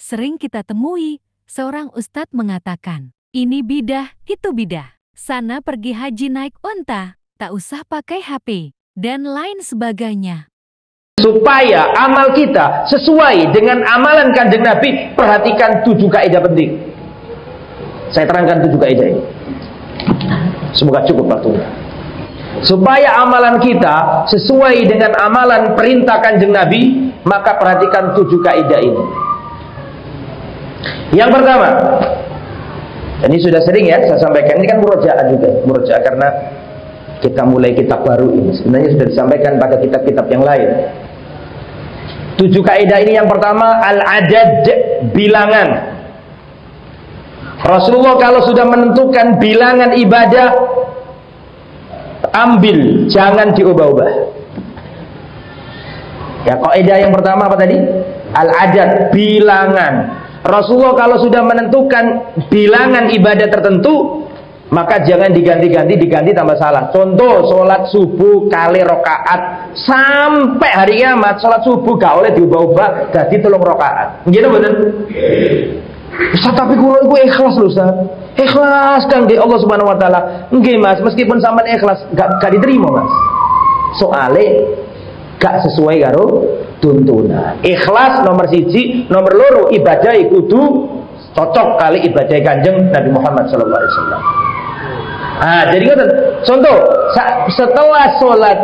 Sering kita temui, seorang ustadz mengatakan, ini bidah, itu bidah. Sana pergi haji naik unta, tak usah pakai HP, dan lain sebagainya. Supaya amal kita sesuai dengan amalan Kanjeng Nabi, perhatikan 7 kaidah penting. Saya terangkan 7 kaidah ini. Semoga cukup waktunya. Supaya amalan kita sesuai dengan amalan perintah Kanjeng Nabi, maka perhatikan 7 kaidah ini. Yang pertama, ini sudah sering ya saya sampaikan, ini kan murojaah juga, murojaah karena kita mulai kitab baru ini. Sebenarnya sudah disampaikan pada kitab-kitab yang lain. 7 kaidah ini, yang pertama al-adad, bilangan. Rasulullah kalau sudah menentukan bilangan ibadah, ambil, jangan diubah-ubah. Ya, kaidah yang pertama apa tadi? Al-adad, bilangan. Rasulullah kalau sudah menentukan bilangan ibadah tertentu, maka jangan diganti-ganti, diganti tambah salah. Contoh, sholat subuh kali rakaat sampai hari kiamat, sholat subuh gak oleh diubah-ubah, jadi 3 rakaat. Gitu betul? Ustaz, tapi kalau gue ikhlas loh Ustaz. Ikhlas kan di Allah Subhanahu Wa Taala. Enggak mas, meskipun sampai ikhlas gak diterima mas. Soalnya gak sesuai karo tuntunan. Ikhlas nomor 1, nomor 2 ibadah kudu cocok kali ibadah Kanjeng Nabi Muhammad sallallahu alaihi wasallam. Ah, jadi contoh, setelah sholat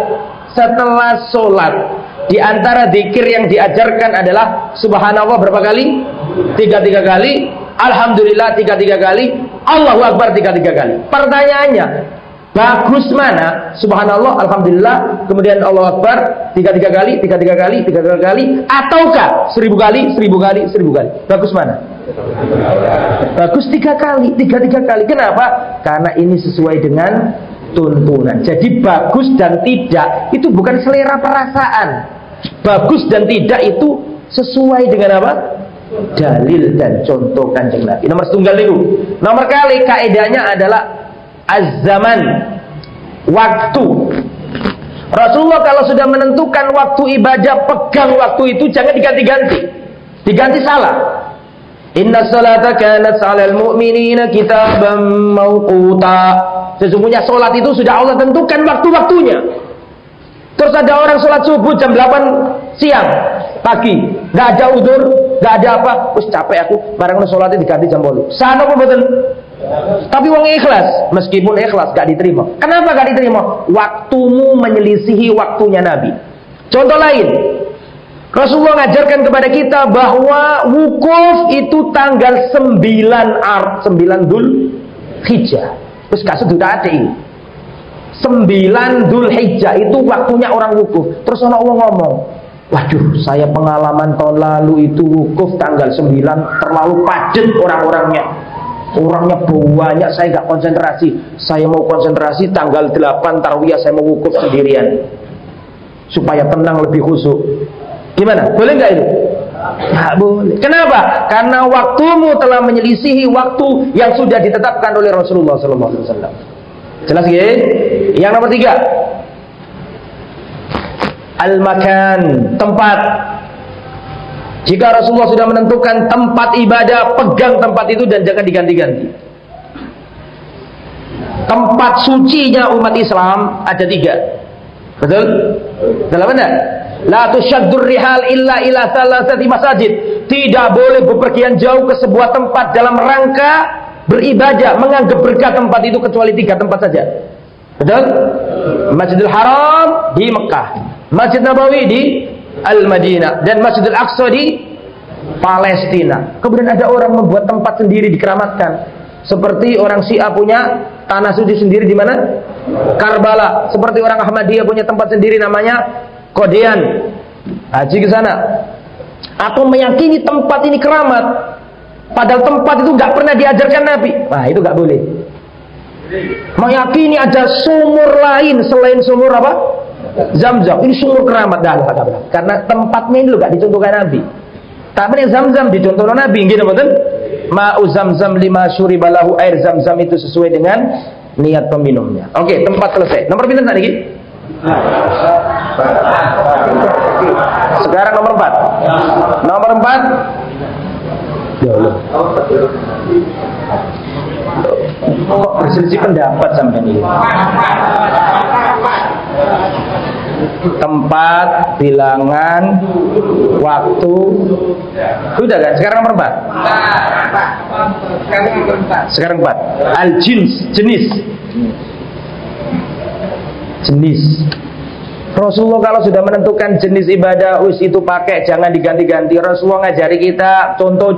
di antara zikir yang diajarkan adalah subhanallah berapa kali? 3 kali, alhamdulillah 3 kali, Allahu Akbar 3 kali. Pertanyaannya, bagus mana? Subhanallah, alhamdulillah, kemudian Allahu Akbar 3 kali, 3 kali, ataukah 1000 kali, 1000 kali, 1000 kali? Bagus mana? Bagus 3 kali, 3 kali. Kenapa? Karena ini sesuai dengan tuntunan. Jadi bagus dan tidak itu bukan selera perasaan. Bagus dan tidak itu sesuai dengan apa? Dalil dan contoh Kanjeng Nabi. Nomor setunggal itu. Nomor kali kaidahnya adalah az-zaman, waktu. Rasulullah kalau sudah menentukan waktu ibadah, pegang waktu itu, jangan diganti-ganti. Diganti salah. Inna salata kanat 'alal mu'minina kitaban mawquta. Sesungguhnya sholat itu sudah Allah tentukan waktu-waktunya. Terus ada orang sholat subuh jam 8 siang, pagi, nggak ada udzur, nggak ada apa, terus capek aku, barang sholatnya diganti jam 8. Sana apa betul? Tapi wong ikhlas, meskipun ikhlas gak diterima. Kenapa gak diterima? Waktumu menyelisihi waktunya Nabi. Contoh lain, Rasulullah ngajarkan kepada kita bahwa wukuf itu tanggal 9 Dzul Hijjah. Terus gak sudah ada ini 9 Dzul Hijjah itu waktunya orang wukuf. Terus orang ngomong, waduh, saya pengalaman tahun lalu itu wukuf tanggal 9, terlalu padat orang-orangnya. Orangnya banyak, saya gak konsentrasi. Saya mau konsentrasi tanggal 8 Tarwiyah, saya mau wukuf sendirian supaya tenang, lebih khusyuk. Gimana? Boleh nggak itu? Nggak boleh. Kenapa? Karena waktumu telah menyelisihi waktu yang sudah ditetapkan oleh Rasulullah SAW. Jelas ya? Yang nomor 3, al-makan, tempat. Jika Rasulullah sudah menentukan tempat ibadah, pegang tempat itu dan jangan diganti-ganti. Tempat sucinya umat Islam ada 3. Betul? Dalam mana? La tusyaddur rihal illa ila salasati masajid. Tidak boleh bepergian jauh ke sebuah tempat dalam rangka beribadah, menganggap berkah tempat itu kecuali 3 tempat saja. Betul? Masjidil Haram di Mekah, Masjid Nabawi di Al-Madinah, dan Masjidil Aqsa di Palestina. Kemudian ada orang membuat tempat sendiri dikeramatkan. Seperti orang Syiah punya tanah suci sendiri di mana? Karbala. Seperti orang Ahmadiyah punya tempat sendiri namanya Qadian. Haji ke sana. Atau meyakini tempat ini keramat, padahal tempat itu nggak pernah diajarkan Nabi. Nah, itu nggak boleh. Meyakini ada sumur lain selain sumur apa? Zam-zam. Ini sumur keramat, dah, karena tempatnya ini nggak dicontohkan Nabi. Tapi yang Zam-zam dicontohkan Nabi, gitu betul? Ma'u Zam-zam lima syuribalahu, air Zam-zam itu sesuai dengan niat peminumnya. Oke, tempat selesai. Nomor pinten tadi? Sekarang nomor 4. Nomor 4, Ya Allah. Kok berselisih pendapat sampai ini? Tempat, bilangan, waktu, sudah kan? Sekarang nomor 4. Sekarang 4. Al-jins, jenis. Rasulullah kalau sudah menentukan jenis ibadah, itu pakai, jangan diganti-ganti. Rasulullah ngajari kita contoh.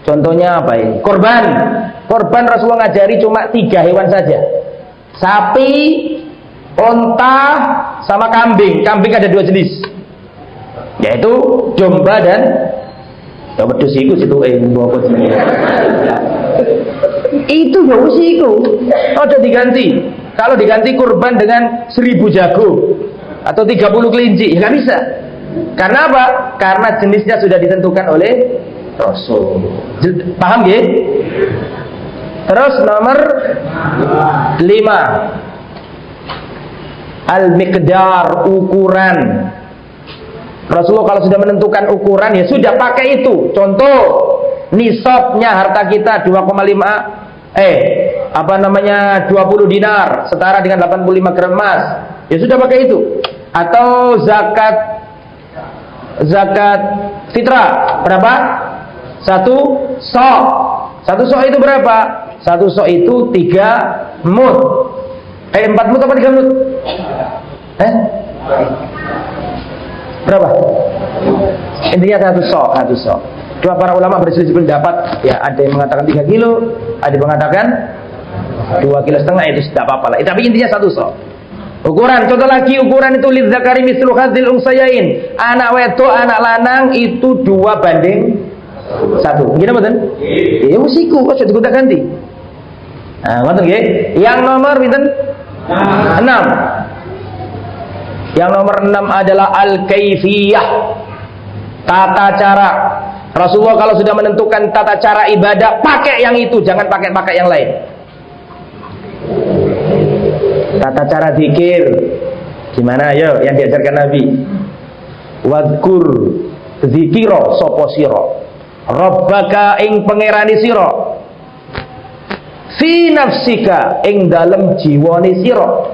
Contohnya apa ini? Korban Rasulullah ngajari cuma 3 hewan saja. Sapi, onta, sama kambing. Kambing ada 2 jenis, yaitu domba dan wedhus iku situ itu ya iku. Ojo diganti. Kalau diganti kurban dengan 1000 jago atau 30 kelinci, ya nggak bisa. Karena apa? Karena jenisnya sudah ditentukan oleh Rasul. Paham ya? Terus nomor 5, al-miqdar, ukuran. Rasulullah kalau sudah menentukan ukuran, ya sudah pakai itu. Contoh, nisabnya harta kita 20 dinar setara dengan 85 gram emas. Ya sudah pakai itu. Atau zakat fitrah berapa? 1 sok. 1 sok itu berapa? 1 sok itu 3 mud. 4 mud apa 3 mud? Berapa? Intinya 1 sok. Dua para ulama berselisih pendapat. Ya, ada yang mengatakan 3 kilo, ada yang mengatakan 2,5 kilo, itu tidak apa-apa lah. Tapi intinya 1 sok. Ukuran, contoh lagi, ukuran itu lidzakari mislu hadzil unsayain. Anak wedok, anak lanang itu 2:1. Gimana betul? Iya musiku, kok sudah kita ganti. Nah, betul ya? Yang nomor pinten? 6. Yang nomor 6 adalah al-kaifiyah, tata cara. Rasulullah kalau sudah menentukan tata cara ibadah, pakai yang itu, jangan pakai yang lain. Tata cara zikir gimana? Ayo, yang diajarkan Nabi. Wadkur zikiro sopo siro, Rabbaka ing pangerani siro, fi nafsika ing dalem jiwane siro,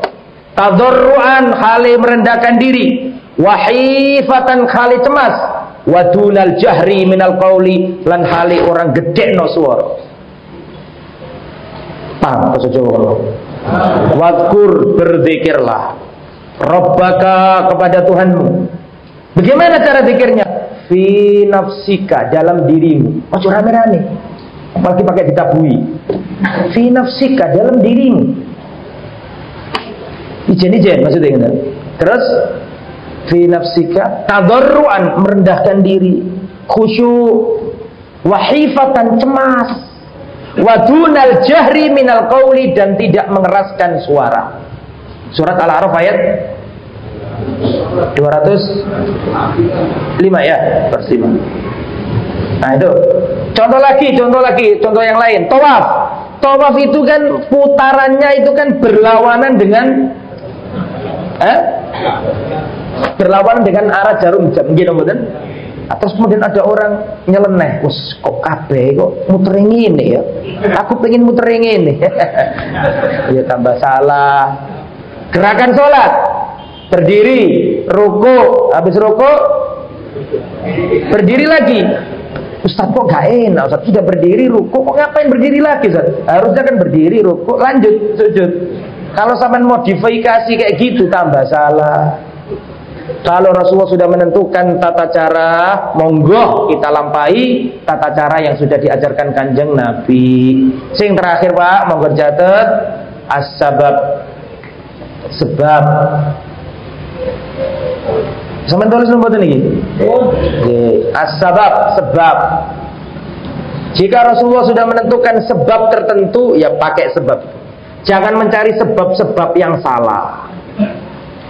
tadarruan hale merendahkan diri, wahifatan hale cemas, wadunal jahri minal qauli lan hale orang gedekno swara. Paham bahasa Jawa? Wadkur, berzikirlah, Rabbaka, kepada Tuhanmu. Bagaimana cara zikirnya? Fi nafsika, dalam dirimu. Ojo rame-rame, apalagi pakai ditabui. Fi nafsika, dalam dirimu. Ijen maksudnya gitu. Terus fi nafsika, tadarruan, merendahkan diri, khusyuk, wahifatan, cemas, wadunal jahri minal qauli, dan tidak mengeraskan suara. Surat Al-A'raf ayat 205 ya, vers 5. Nah itu. Contoh lagi, contoh yang lain. Tawaf itu kan putarannya itu kan berlawanan dengan arah jarum jam gitu betul. Terus kemudian ada orang nyeleneh, kok kabeh kok muter ngene ya. Aku pengen muter ngene. Ya tambah salah. Gerakan sholat, berdiri, ruku, habis ruku berdiri lagi. Ustaz kok gak enak, Ustaz sudah berdiri ruku kok ngapain berdiri lagi, Ustaz? Harusnya kan berdiri ruku lanjut sujud. Kalau sampean modifikasi kayak gitu tambah salah. Kalau Rasulullah sudah menentukan tata cara, monggo kita lampahi tata cara yang sudah diajarkan Kanjeng Nabi. Sing terakhir Pak, monggo catet as-sabab, sebab. Sampeyan tulis nomor ini. As-sabab, sebab. Jika Rasulullah sudah menentukan sebab tertentu, ya pakai sebab. Jangan mencari sebab-sebab yang salah.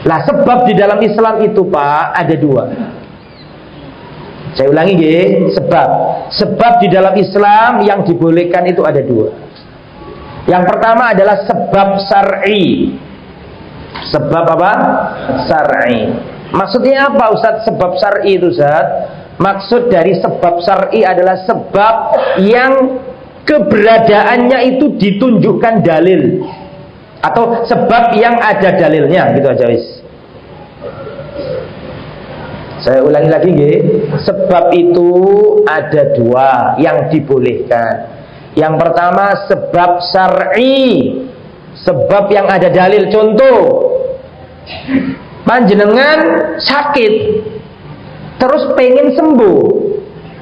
Lah sebab di dalam Islam itu Pak ada 2. Saya ulangi sebab. Sebab di dalam Islam yang dibolehkan itu ada 2. Yang pertama adalah sebab syar'i. Sebab apa? Syar'i. Maksudnya apa Ustaz sebab syar'i itu Ustaz? Maksud dari sebab syar'i adalah sebab yang keberadaannya itu ditunjukkan dalil, atau sebab yang ada dalilnya, gitu aja wis. Saya ulangi lagi nggih. Sebab itu ada dua yang dibolehkan. Yang pertama sebab syar'i, sebab yang ada dalil. Contoh, panjenengan sakit terus pengen sembuh,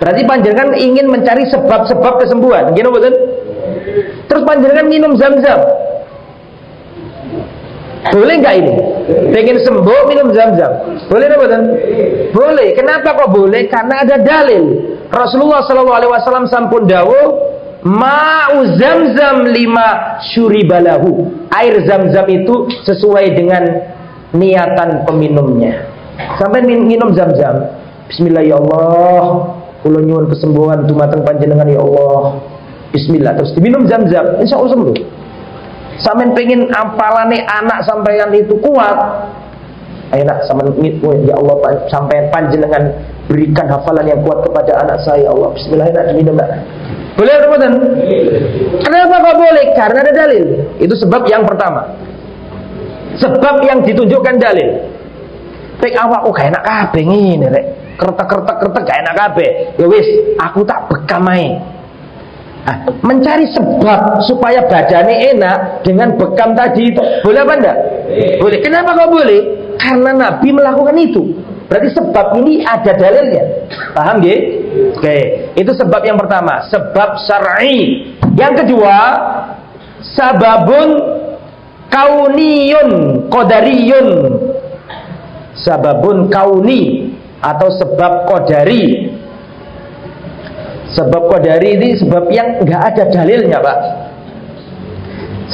berarti panjenengan ingin mencari sebab-sebab kesembuhan, gini betul? Terus panjenengan minum zam-zam, boleh nggak ini? Pengen sembuh minum zam-zam, boleh nggak betul? Boleh. Kenapa kok boleh? Karena ada dalil. Rasulullah SAW sampun dawuh, ma'u zam-zam lima syuribalahu. Air zam-zam itu sesuai dengan niatan peminumnya. Sampai minum zam-zam, bismillah ya Allah, kula nyuwun kesembuhan dumateng panjenengan ya Allah, bismillah, terus diminum zam-zam, insya Allah sembuh. Sampeyan pengen apalane anak sampeyan itu kuat, ayo nak sampeyan ya Allah, sampeyan panjenengan berikan hafalan yang kuat kepada anak saya ya Allah, bismillah, nak diminum nak. Boleh atau bukan? Kenapa kok boleh? Karena ada dalil. Itu sebab yang pertama, sebab yang ditunjukkan dalil. Tek awak kok gak enak kabeh ngene rek. Kertek gak enak kabeh. Ya wis, aku tak bekam ae. Mencari sebab supaya badannya enak dengan bekam tadi itu boleh apa enggak? Boleh. Kenapa kok boleh? Karena Nabi melakukan itu. Berarti sebab ini ada dalilnya. Paham nggih? Oke, itu sebab yang pertama, sebab syar'i. Yang kedua, sababun kauniyun qadariyun. Sababun kauni atau sebab qadari. Sebab qadari ini sebab yang nggak ada dalilnya, Pak.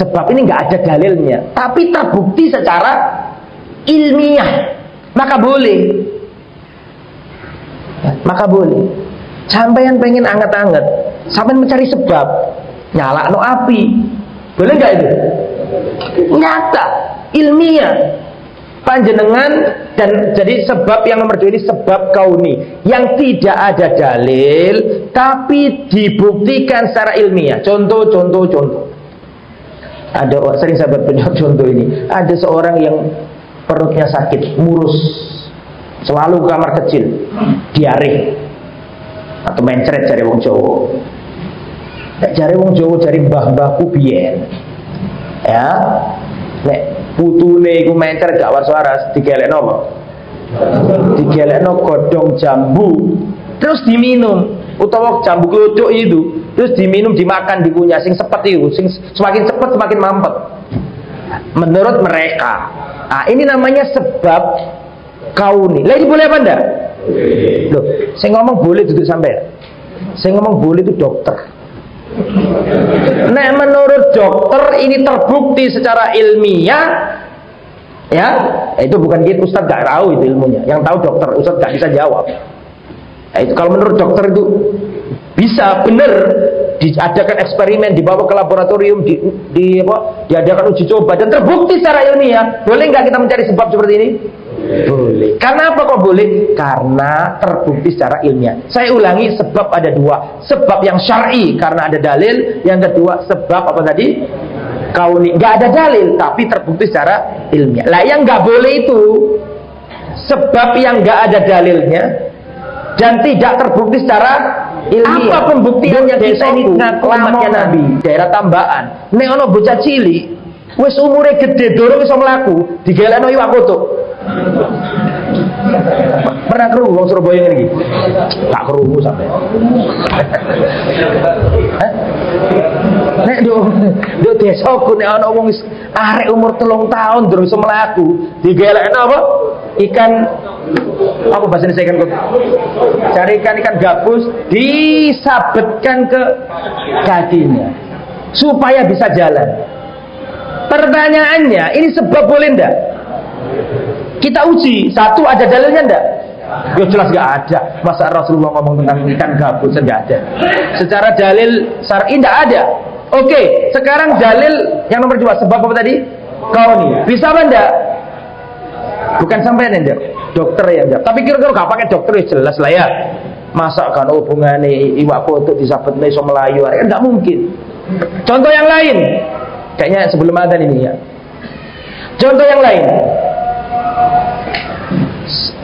Sebab ini nggak ada dalilnya, tapi terbukti secara ilmiah, maka boleh. Maka boleh. Sampeyan pengen anget-anget, sampeyan mencari sebab, nyalakno api, boleh nggak itu? Nyata, ilmiah. Panjenengan, dan jadi sebab yang nomor 2 ini sebab kauni yang tidak ada dalil tapi dibuktikan secara ilmiah. Contoh. Ada sering sahabat punya contoh ini. Ada seorang yang perutnya sakit, murus, selalu kamar kecil, diare atau mencret cari wong Jawa. Cari wong Jawa, cari mbah-mbahku biyen. Ya, nek putune iku mencer gak waras-waras digelekno apa? Digelekno godhong jambu terus diminum, utawa jambu kluduk itu terus diminum, dimakan, dikunyah, sing sepet itu, sing semakin sepet semakin mampet menurut mereka. Ini namanya sebab kauni. Lah ini boleh apa enggak? Loh, saya ngomong boleh duduk sampai. Saya ngomong boleh itu dokter. Nah, menurut dokter ini terbukti secara ilmiah, ya, itu bukan gitu. Ustaz gak tahu itu ilmunya. Yang tahu dokter, Ustaz gak bisa jawab. Nah, itu kalau menurut dokter itu bisa benar diadakan eksperimen, dibawa ke laboratorium, diadakan uji coba dan terbukti secara ilmiah. Boleh nggak kita mencari sebab seperti ini? Boleh. Karena apa kok boleh? Karena terbukti secara ilmiah. Saya ulangi, sebab ada dua. Sebab yang syar'i karena ada dalil. Yang kedua sebab apa tadi? Kauni. Nggak ada dalil tapi terbukti secara ilmiah. Lah yang nggak boleh itu sebab yang nggak ada dalilnya dan tidak terbukti secara ilmiah. Apa pembuktiannya? Desa ini umatnya Nabi, daerah Tambakan. Nek ono bocah cilik wis umure gede durung iso mlaku, digelekno iwak kutuk. Pernah krungu wong Surabaya ngene iki? Tak krungu sampe. Nek do desaku nek ana wong arek umur 3 tahun durung iso mlaku, digelekno apa? Ikan apa bahasa Indonesia, ikan cari ikan gabus, disabetkan ke kakinya supaya bisa jalan. Pertanyaannya, ini sebab boleh ndak? Kita uji, satu ada dalilnya ndak? Ya jelas gak ada. Masa Rasulullah ngomong tentang ikan gabus nggak ada. Secara dalil syar'i ndak ada. Oke, sekarang dalil yang nomor 2, sebab apa tadi? Kauni. Bisa apa ndak? Bukan sampai ndak, dokter ya ndak. Tapi kira-kira gak pakai dokter ya jelas lah ya. Masa kan hubungannya iwak kotuk disabet iso melayu, kan nggak mungkin. Contoh yang lain, kayaknya sebelum adzan ini ya. Contoh yang lain,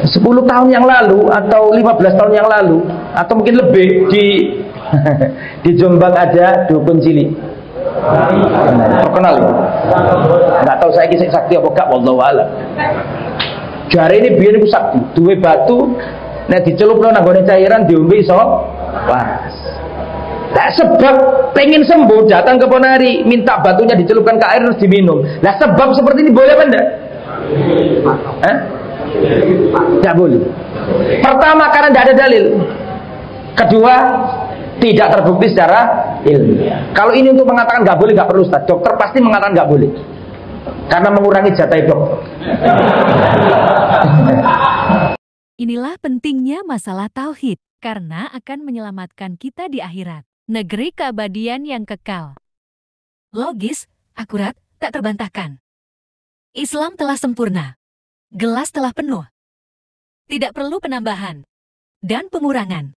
10 tahun yang lalu atau 15 tahun yang lalu atau mungkin lebih di Jombang ada dukun cilik terkenal ya. Nggak tahu saya kisah sakti apa gak, wallahu a'lam. Jari ini biar iku sakti, duwe batu nek dicelupno nang gone cairan diombe iso waras. Lah sebab pengen sembuh datang ke Ponari minta batunya dicelupkan ke air terus diminum. Lah sebab seperti ini boleh apa enggak? Tidak boleh. Pertama karena tidak ada dalil. Kedua tidak terbukti secara ilmiah. Kalau ini untuk mengatakan nggak boleh, nggak perlu Ustaz. Dokter pasti mengatakan nggak boleh karena mengurangi jatah dokter. Inilah pentingnya masalah tauhid, karena akan menyelamatkan kita di akhirat, negeri keabadian yang kekal. Logis, akurat, tak terbantahkan. Islam telah sempurna. Gelas telah penuh. Tidak perlu penambahan dan pengurangan.